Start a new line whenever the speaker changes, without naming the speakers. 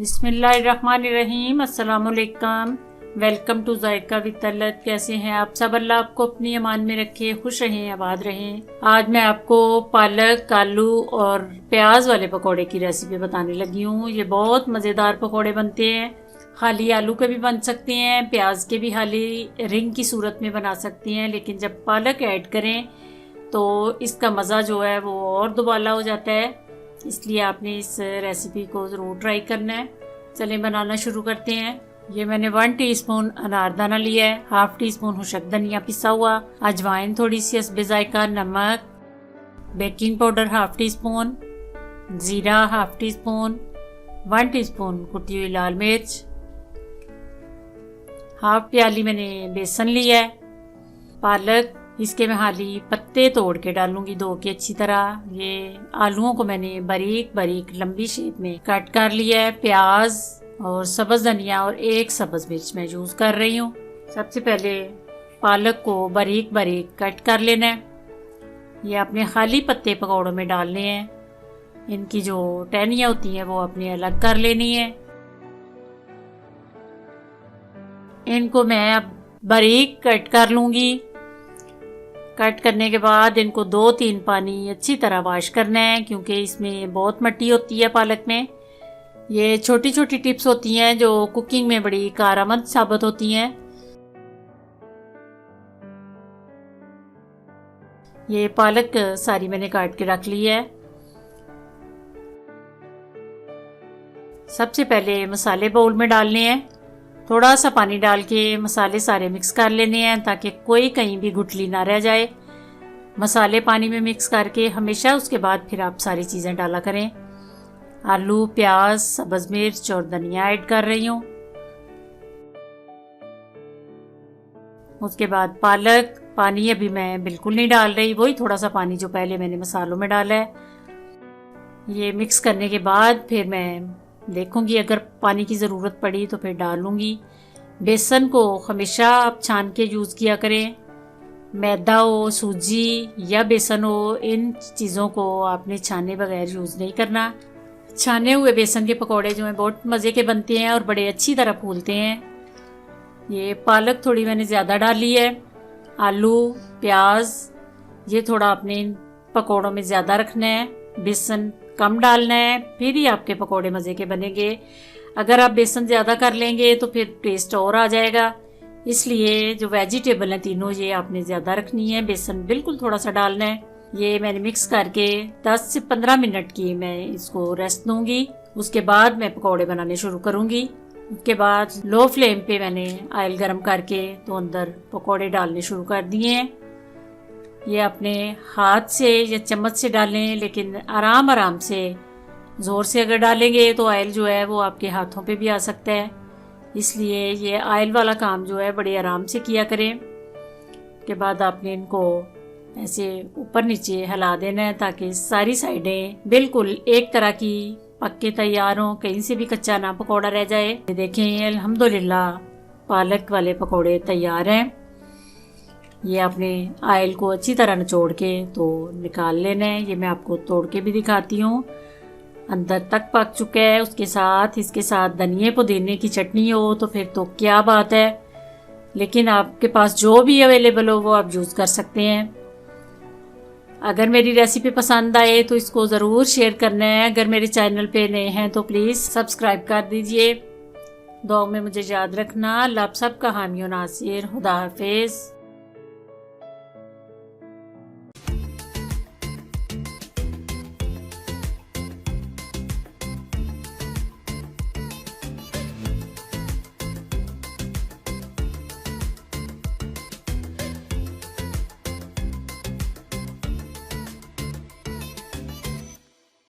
बिस्मिल्लाहिर्रहमानिर्रहीम। अस्सलामुअलैकुम। Welcome to Zaika with Talat. कैसे हैं आप सब? अल्लाह आपको अपनी अमान में रखे, खुश रहें, आबाद रहें। आज मैं आपको पालक, आलू और प्याज वाले पकौड़े की रेसिपी बताने लगी हूँ। ये बहुत मज़ेदार पकौड़े बनते हैं। खाली आलू के भी बन सकते हैं, प्याज के भी खाली रिंग की सूरत में बना सकते हैं, लेकिन जब पालक ऐड करें तो इसका मज़ा जो है वो और दुबाला हो जाता है। इसलिए आपने इस रेसिपी को ज़रूर ट्राई करना है। चलें बनाना शुरू करते हैं। ये मैंने 1 टीस्पून अनारदाना लिया है, 1/2 टीस्पून खुशक धनिया पिसा हुआ, अजवाइन थोड़ी सी हस्बे जायका, नमक, बेकिंग पाउडर 1/2 टीस्पून, ज़ीरा 1/2 टीस्पून, 1 टीस्पून कुटी हुई लाल मिर्च, 1/2 प्याली मैंने बेसन लिया है। पालक इसके मैं खाली पत्ते तोड़ के डालूंगी 2 की अच्छी तरह। ये आलूओं को मैंने बारीक बारीक लंबी शेप में कट कर लिया है। प्याज और सब्ज धनिया और 1 सब्ज मिर्च मैं यूज कर रही हूँ। सबसे पहले पालक को बारीक बारीक कट कर लेना है। ये अपने खाली पत्ते पकौड़ों में डालने हैं। इनकी जो टहनियाँ होती हैं वो अपनी अलग कर लेनी है। इनको मैं अब बारीक कट कर लूंगी। कट करने के बाद इनको 2-3 पानी अच्छी तरह वॉश करना है, क्योंकि इसमें बहुत मिट्टी होती है पालक में। ये छोटी छोटी टिप्स होती हैं जो कुकिंग में बड़ी कारआमद साबित होती हैं। ये पालक सारी मैंने काट के रख ली है। सबसे पहले मसाले बाउल में डालने हैं। थोड़ा सा पानी डाल के मसाले सारे मिक्स कर लेने हैं, ताकि कोई कहीं भी गुठली ना रह जाए। मसाले पानी में मिक्स करके हमेशा उसके बाद फिर आप सारी चीज़ें डाला करें। आलू, प्याज, सब्ज मिर्च और धनिया ऐड कर रही हूँ। उसके बाद पालक, पानी अभी मैं बिल्कुल नहीं डाल रही, वही थोड़ा सा पानी जो पहले मैंने मसालों में डाला है। ये मिक्स करने के बाद फिर मैं देखूंगी, अगर पानी की ज़रूरत पड़ी तो फिर डालूंगी। बेसन को हमेशा आप छान के यूज़ किया करें। मैदा हो, सूजी या बेसन हो, इन चीज़ों को आपने छाने बगैर यूज़ नहीं करना। छाने हुए बेसन के पकौड़े जो हैं बहुत मज़े के बनते हैं और बड़े अच्छी तरह फूलते हैं। ये पालक थोड़ी मैंने ज़्यादा डाली है। आलू, प्याज ये थोड़ा अपने पकौड़ों में ज़्यादा रखना है। बेसन कम डालना है, फिर ही आपके पकौड़े मज़े के बनेंगे। अगर आप बेसन ज़्यादा कर लेंगे तो फिर टेस्ट और आ जाएगा। इसलिए जो वेजिटेबल हैं तीनों ये आपने ज़्यादा रखनी है। बेसन बिल्कुल थोड़ा सा डालना है। ये मैंने मिक्स करके 10 से 15 मिनट की मैं इसको रेस्ट दूंगी। उसके बाद मैं पकौड़े बनाने शुरू करूंगी। उसके बाद लो फ्लेम पे मैंने ऑयल गर्म करके तो अंदर पकौड़े डालने शुरू कर दिए हैं। ये अपने हाथ से या चम्मच से डालें, लेकिन आराम आराम से, ज़ोर से अगर डालेंगे तो ऑयल जो है वो आपके हाथों पे भी आ सकता है। इसलिए ये ऑयल वाला काम जो है बड़े आराम से किया करें। के बाद आपने इनको ऐसे ऊपर नीचे हिला देना है, ताकि सारी साइडें बिल्कुल एक तरह की पक के तैयार हों, कहीं से भी कच्चा ना पकौड़ा रह जाए। देखें अल्हम्दुलिल्लाह पालक वाले पकौड़े तैयार हैं। ये आपने ऑयल को अच्छी तरह निचोड़ के तो निकाल लेना है। ये मैं आपको तोड़ के भी दिखाती हूँ। अंदर तक पक चुका है। उसके साथ इसके साथ धनिए पुदीने की चटनी हो तो फिर तो क्या बात है। लेकिन आपके पास जो भी अवेलेबल हो वो आप यूज़ कर सकते हैं। अगर मेरी रेसिपी पसंद आए तो इसको ज़रूर शेयर करना है। अगर मेरे चैनल पे नए हैं तो प्लीज़ सब्सक्राइब कर दीजिए। दुआ में मुझे याद रखना। अल्लाह आप सबका हामी और नासिर। खुदा हाफिज़।